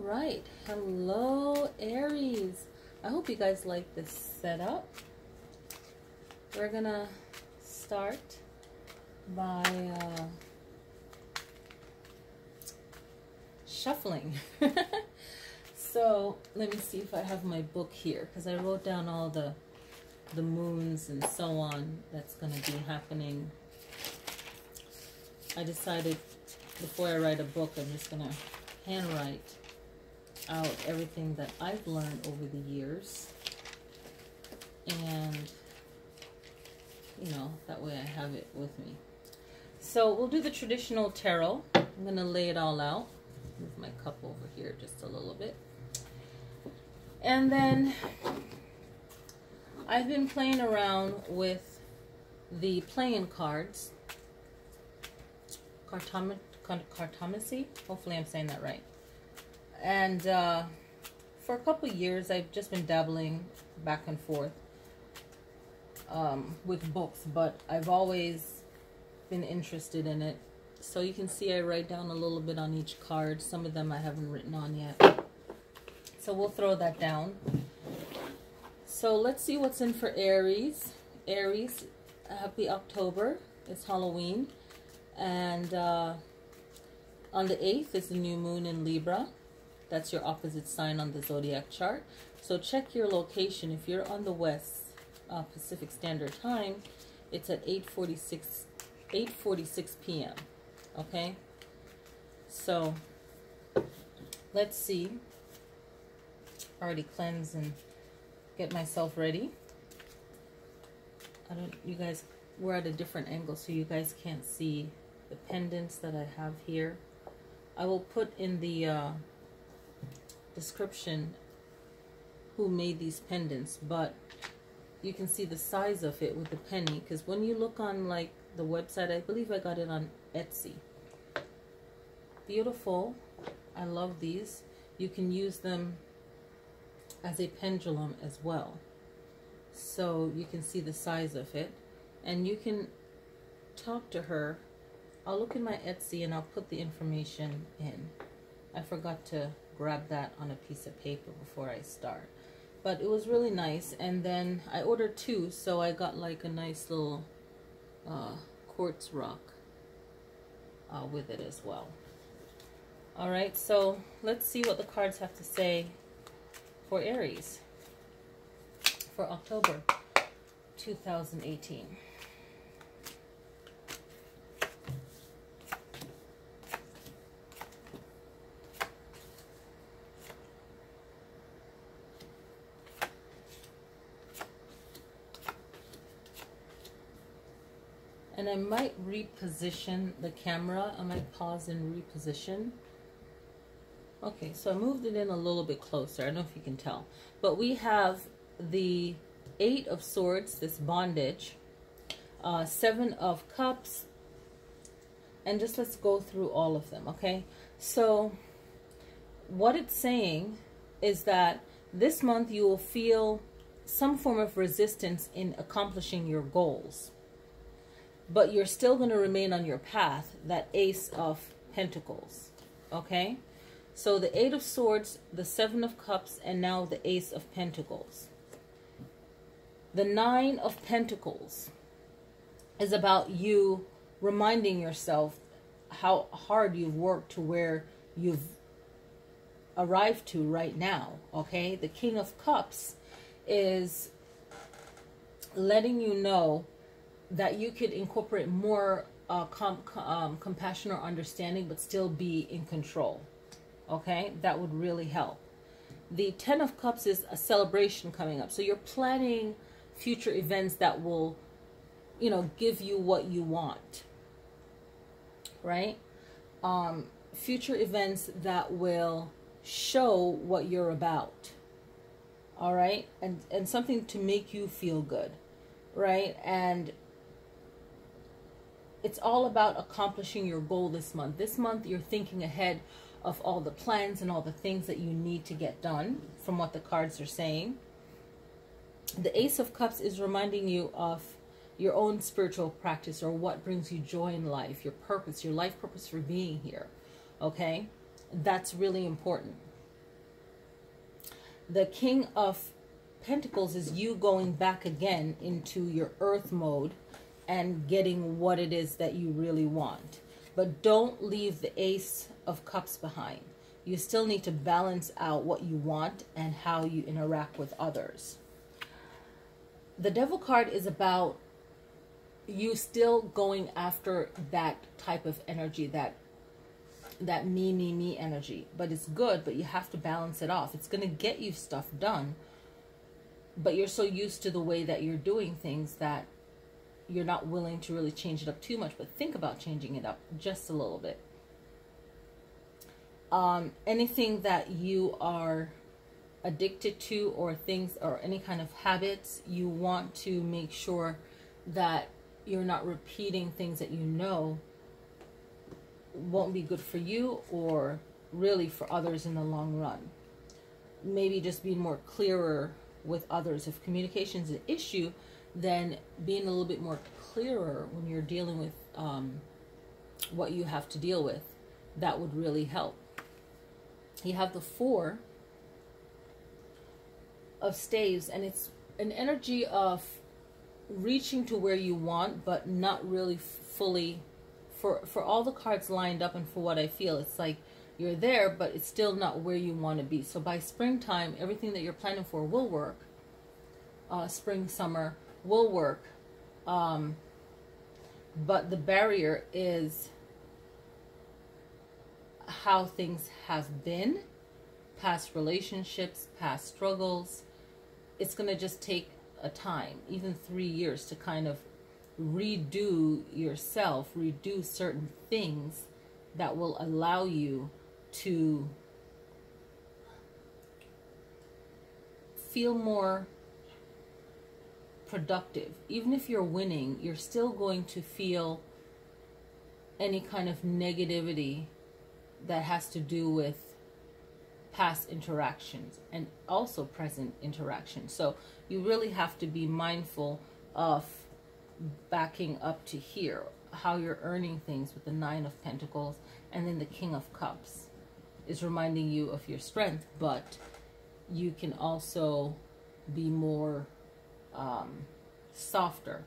right, hello Aries. I hope you guys like this setup. We're gonna start by shuffling. So let me see if I have my book here, because I wrote down all the moons and so on that's going to be happening. I decided before I write a book, I'm just going to handwrite out everything that I've learned over the years, and you know, that way I have it with me. So we'll do the traditional tarot. I'm going to lay it all out. Move my cup over here just a little bit. And then I've been playing around with the playing cards. Cartomancy? Hopefully I'm saying that right. And for a couple years, I've just been dabbling back and forth with books, but I've always been interested in it. So you can see I write down a little bit on each card. Some of them I haven't written on yet. So we'll throw that down. So let's see what's in for Aries. Aries, happy October. It's Halloween. And on the 8th is the new moon in Libra. That's your opposite sign on the zodiac chart. So check your location. If you're on the West Pacific Standard Time, it's at 8:46 p.m. Okay? So let's see. Already cleanse and get myself ready. You guys, we're at a different angle, so you guys can't see the pendants that I have here. I will put in the description who made these pendants, but you can see the size of it with the penny, because when you look on like the website, I believe I got it on Etsy. Beautiful. I love these. You can use them as a pendulum as well, so you can see the size of it, and you can talk to her. I'll look in my Etsy and I'll put the information in. I forgot to grab that on a piece of paper before I start, but it was really nice. And then I ordered 2, so I got like a nice little quartz rock with it as well. All right, so let's see what the cards have to say for Aries for October 2018. And I might reposition the camera. I might pause and reposition. Okay, so I moved it in a little bit closer. I don't know if you can tell. But we have the 8 of Swords, this bondage, 7 of Cups, and just let's go through all of them, okay? So what it's saying is that this month you will feel some form of resistance in accomplishing your goals, but you're still going to remain on your path, that Ace of Pentacles, okay? So the 8 of Swords, the 7 of Cups, and now the Ace of Pentacles. The 9 of Pentacles is about you reminding yourself how hard you've worked to where you've arrived to right now, okay? The King of Cups is letting you know that you could incorporate more compassion or understanding, but still be in control. Okay, that would really help. The 10 of Cups is a celebration coming up. So you're planning future events that will, you know, give you what you want, right? Future events that will show what you're about, all right? And something to make you feel good, right? And it's all about accomplishing your goal this month. This month, you're thinking ahead of all the plans and all the things that you need to get done, from what the cards are saying. The Ace of Cups is reminding you of your own spiritual practice, or what brings you joy in life, your purpose, your life purpose for being here, okay? That's really important. The King of Pentacles is you going back again into your earth mode and getting what it is that you really want. But don't leave the Ace of Cups behind. You still need to balance out what you want and how you interact with others. The Devil card is about you still going after that type of energy, that me energy. But it's good, but you have to balance it off. It's going to get you stuff done, but you're so used to the way that you're doing things that you're not willing to really change it up too much. But think about changing it up just a little bit. Anything that you are addicted to, or things, or any kind of habits, you want to make sure that you're not repeating things that you know won't be good for you or really for others in the long run. Maybe just being more clearer with others. If communication is an issue, then being a little bit more clearer when you're dealing with what you have to deal with, that would really help. You have the Four of Staves, and it's an energy of reaching to where you want, but not really fully. For all the cards lined up, and for what I feel, it's like you're there, but it's still not where you want to be. So by springtime, everything that you're planning for will work. Spring, summer will work. But the barrier is how things have been, past relationships, past struggles. It's going to just take a time, even 3 years, to kind of redo yourself, redo certain things that will allow you to feel more productive. Even if you're winning, you're still going to feel any kind of negativity that has to do with past interactions and also present interactions. So you really have to be mindful of backing up to here, how you're earning things with the Nine of Pentacles, and then the King of Cups is reminding you of your strength, but you can also be more softer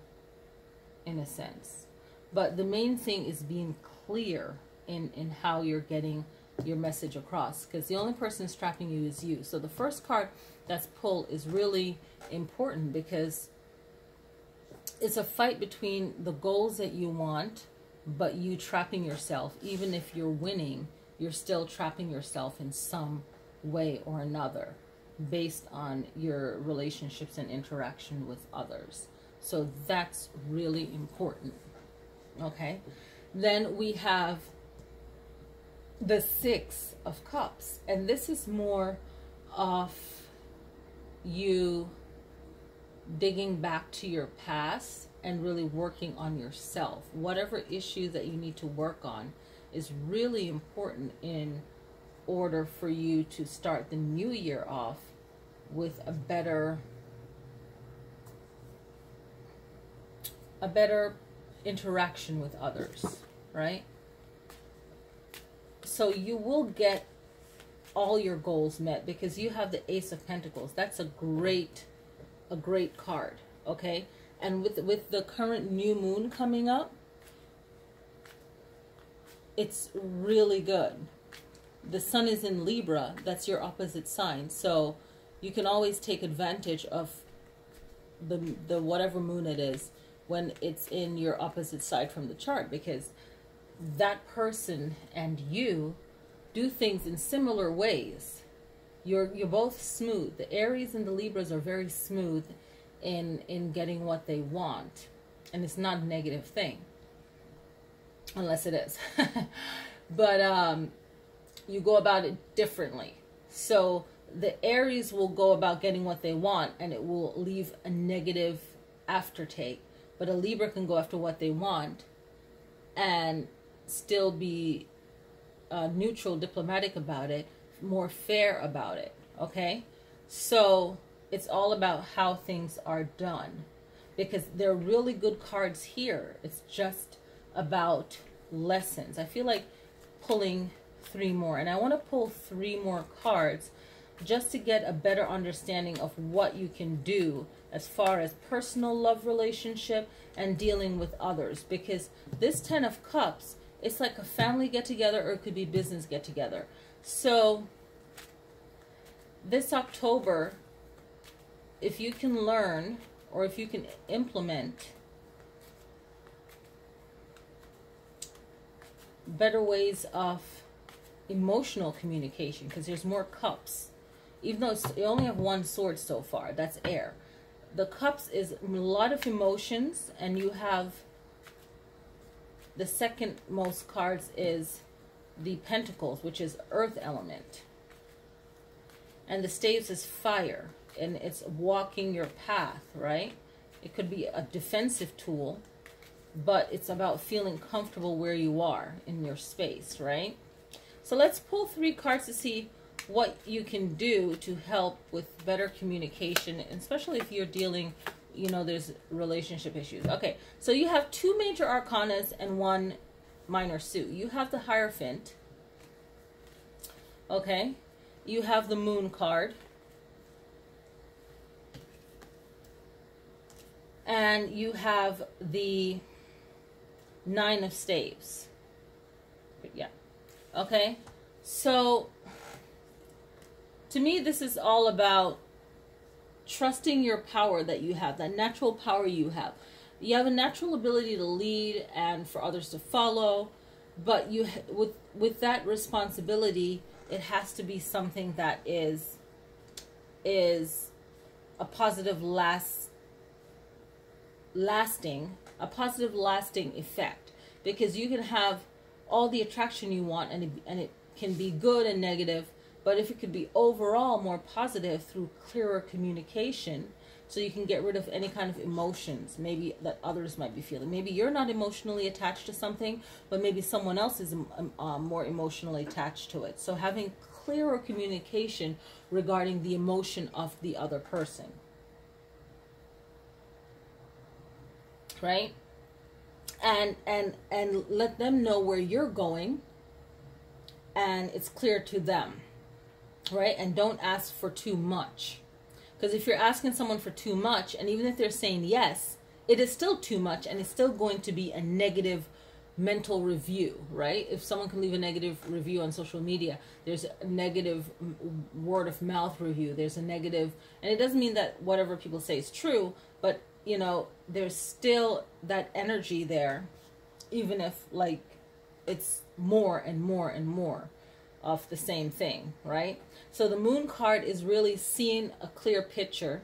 in a sense. But the main thing is being clear in how you're getting your message across, because the only person strapping you is you. So the first card that's pulled is really important, because it's a fight between the goals that you want, but you trapping yourself. Even if you're winning, you're still trapping yourself in some way or another based on your relationships and interaction with others. So that's really important. Okay. Then we have the Six of Cups, and this is more of you digging back to your past and really working on yourself. Whatever issue that you need to work on is really important in order for you to start the new year off with a better interaction with others, right? So you will get all your goals met, because you have the Ace of Pentacles. That's a great card, okay? And with the current new moon coming up, it's really good. The sun is in Libra. That's your opposite sign. So you can always take advantage of the whatever moon it is when it's in your opposite side from the chart, because that person and you do things in similar ways. You're both smooth. The Aries and the Libras are very smooth in getting what they want, and it's not a negative thing unless it is. But you go about it differently. So the Aries will go about getting what they want, and it will leave a negative aftertake. But a Libra can go after what they want and still be neutral, diplomatic about it, more fair about it, okay? So it's all about how things are done, because they're really good cards here. It's just about lessons. I feel like pulling 3 more, and I want to pull 3 more cards just to get a better understanding of what you can do as far as personal love relationship and dealing with others. Because this 10 of Cups, it's like a family get-together, or it could be business get-together. So this October, if you can learn, or if you can implement better ways of emotional communication, because there's more cups. Even though you only have one sword so far, that's air. The cups is a lot of emotions, and you have the second most cards is the Pentacles, which is earth element. And the staves is fire, and it's walking your path, right? It could be a defensive tool, but it's about feeling comfortable where you are in your space, right? So let's pull 3 cards to see what you can do to help with better communication, especially if you're dealing, you know, there's relationship issues. Okay, so you have 2 major arcanas and 1 minor suit. You have the Hierophant. Okay, you have the Moon card. And you have the 9 of Staves. Yeah. Okay. So, to me, this is all about trusting your power that you have, that natural power you have. You have a natural ability to lead and for others to follow, but you, with that responsibility, it has to be something that is a positive lasting effect, because you can have all the attraction you want, and it can be good and negative, but if it could be overall more positive through clearer communication, so you can get rid of any kind of emotions maybe that others might be feeling. Maybe you're not emotionally attached to something, but maybe someone else is more emotionally attached to it. So having clearer communication regarding the emotion of the other person, right? And let them know where you're going, and it's clear to them, right? And don't ask for too much, because if you're asking someone for too much, and even if they're saying yes, it is still too much, and it's still going to be a negative mental review, right? If someone can leave a negative review on social media, there's a negative word of mouth review, there's a negative, and it doesn't mean that whatever people say is true, but you know, there's still that energy there, even if like it's more and more and more of the same thing, right? So the Moon card is really seeing a clear picture,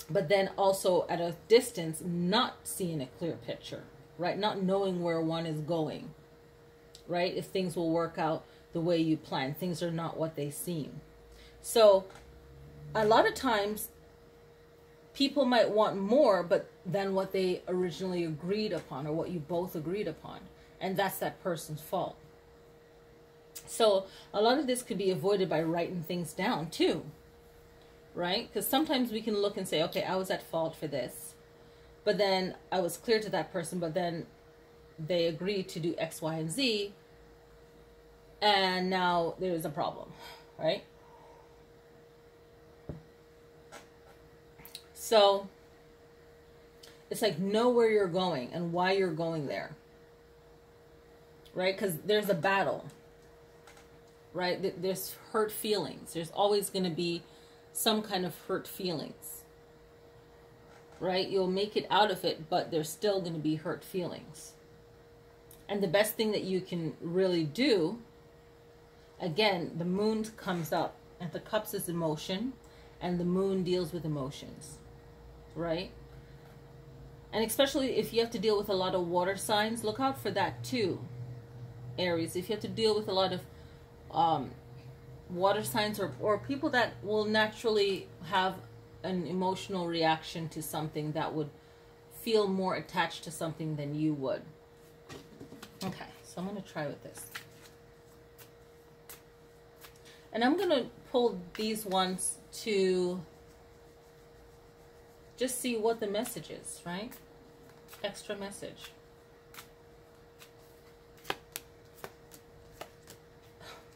but then also at a distance not seeing a clear picture, right? Not knowing where one is going, right? If things will work out the way you plan. Things are not what they seem. So a lot of times people might want more but than what they originally agreed upon, or what you both agreed upon, and that's that person's fault. So a lot of this could be avoided by writing things down too, right? Because sometimes we can look and say, okay, I was at fault for this, but then I was clear to that person, but then they agreed to do X, Y, and Z, and now there's a problem, right? So it's like, know where you're going and why you're going there, right? Because there's a battle, right? There's hurt feelings. There's always going to be some kind of hurt feelings, right? You'll make it out of it, but there's still going to be hurt feelings. And the best thing that you can really do, again, the Moon comes up, and the Cups is emotion, and the Moon deals with emotions, right? And especially if you have to deal with a lot of water signs, look out for that too, Aries. If you have to deal with a lot of water signs, or people that will naturally have an emotional reaction to something, that would feel more attached to something than you would. Okay, so I'm going to try with this. And I'm going to pull these ones to just see what the message is, right? Extra message.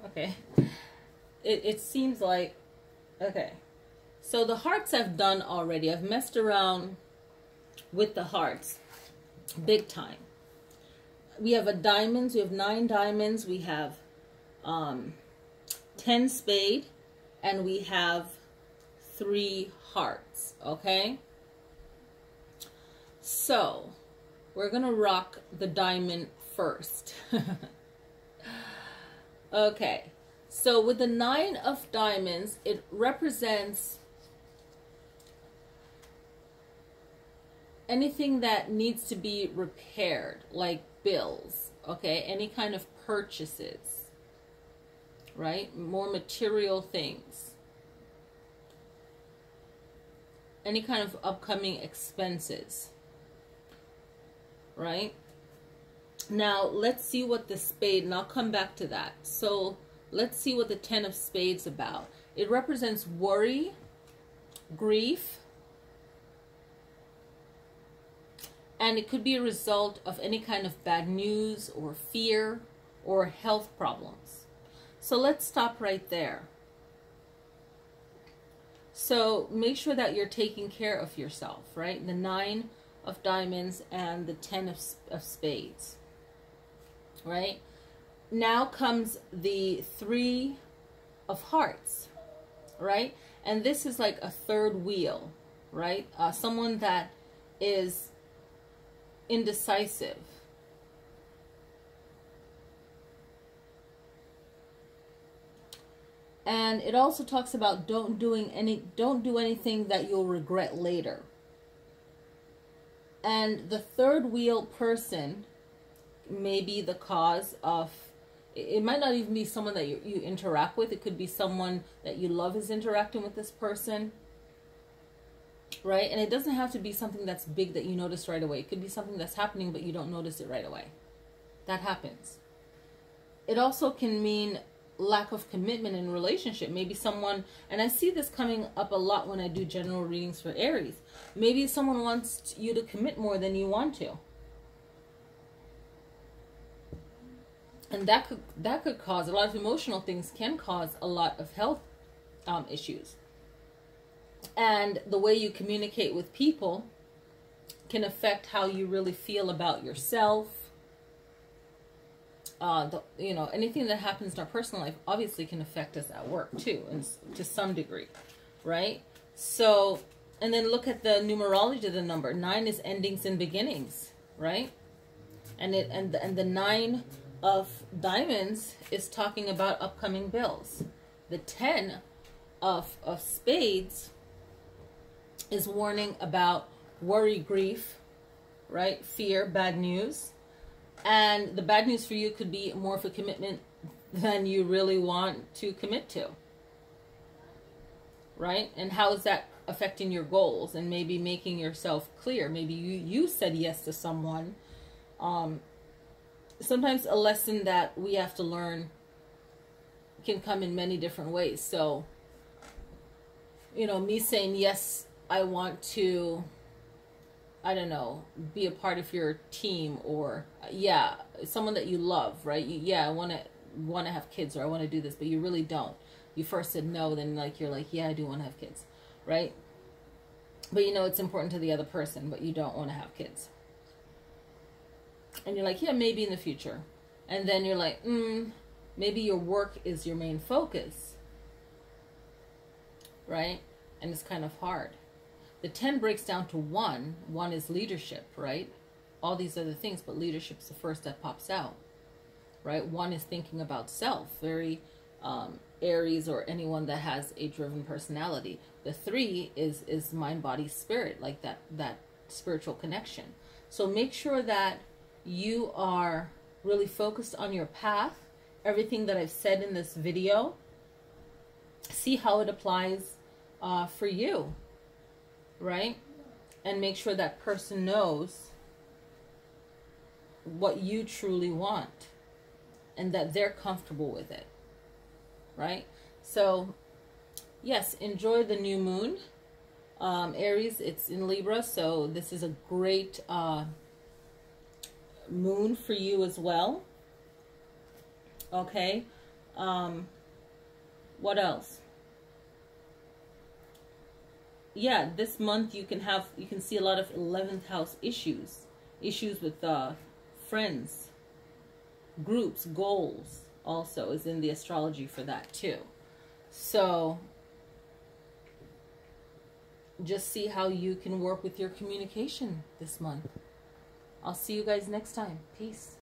Okay. It seems like Okay. So the hearts I've done already. I've messed around with the hearts big time. We have a diamonds. We have 9 diamonds. We have 10 spade. And we have 3 hearts. Okay. So we're going to rock the diamond first. Okay. So with the 9 of diamonds, it represents anything that needs to be repaired, like bills, okay? Any kind of purchases, right? More material things. Any kind of upcoming expenses, right? Now, let's see what the spade, and I'll come back to that. So, let's see what the 10 of spades about. It represents worry, grief, and it could be a result of any kind of bad news or fear or health problems. So let's stop right there. So make sure that you're taking care of yourself, right? The 9 of diamonds and the 10 of spades, right? Now comes the 3 of hearts, right? And this is like a third wheel, right? Someone that is indecisive. And it also talks about don't do anything that you'll regret later. And the third wheel person may be the cause of, it might not even be someone that you interact with. It could be someone that you love is interacting with this person. Right? And it doesn't have to be something that's big that you notice right away. It could be something that's happening, but you don't notice it right away. That happens. It also can mean lack of commitment in a relationship. Maybe someone, and I see this coming up a lot when I do general readings for Aries. Maybe someone wants you to commit more than you want to. And that could cause a lot of emotional things, can cause a lot of health issues. And the way you communicate with people can affect how you really feel about yourself. Anything that happens in our personal life obviously can affect us at work too, and to some degree, right? So, and then look at the numerology of the number. 9 is endings and beginnings, right? And the 9 of diamonds is talking about upcoming bills. The 10 of spades is warning about worry, grief, right? Fear, bad news. And the bad news for you could be more of a commitment than you really want to commit to, right? And how is that affecting your goals and maybe making yourself clear? Maybe you said yes to someone. Sometimes a lesson that we have to learn can come in many different ways. So, me saying yes, I want to, I don't know, be a part of your team, or yeah, someone that you love, right? I want to have kids, or I want to do this, but you really don't. You first said no, then you're like, yeah, I do want to have kids, right? But it's important to the other person, but you don't want to have kids. And you're like, yeah, maybe in the future. And then you're like, maybe your work is your main focus, right? And it's kind of hard. The 10 breaks down to 1. 1 is leadership, right? All these other things, but leadership's the first that pops out, right? 1 is thinking about self, very Aries, or anyone that has a driven personality. The 3 is mind, body, spirit, like that spiritual connection. So make sure that you are really focused on your path. Everything that I've said in this video, see how it applies for you. Right? And make sure that person knows what you truly want and that they're comfortable with it. Right? So, yes, enjoy the new moon. Aries, it's in Libra, so this is a great moon for you as well. Okay? What else? yeah, this month you can see a lot of 11th house issues with friends, groups, goals also is in the astrology for that too. So just see how you can work with your communication this month. I'll see you guys next time. Peace.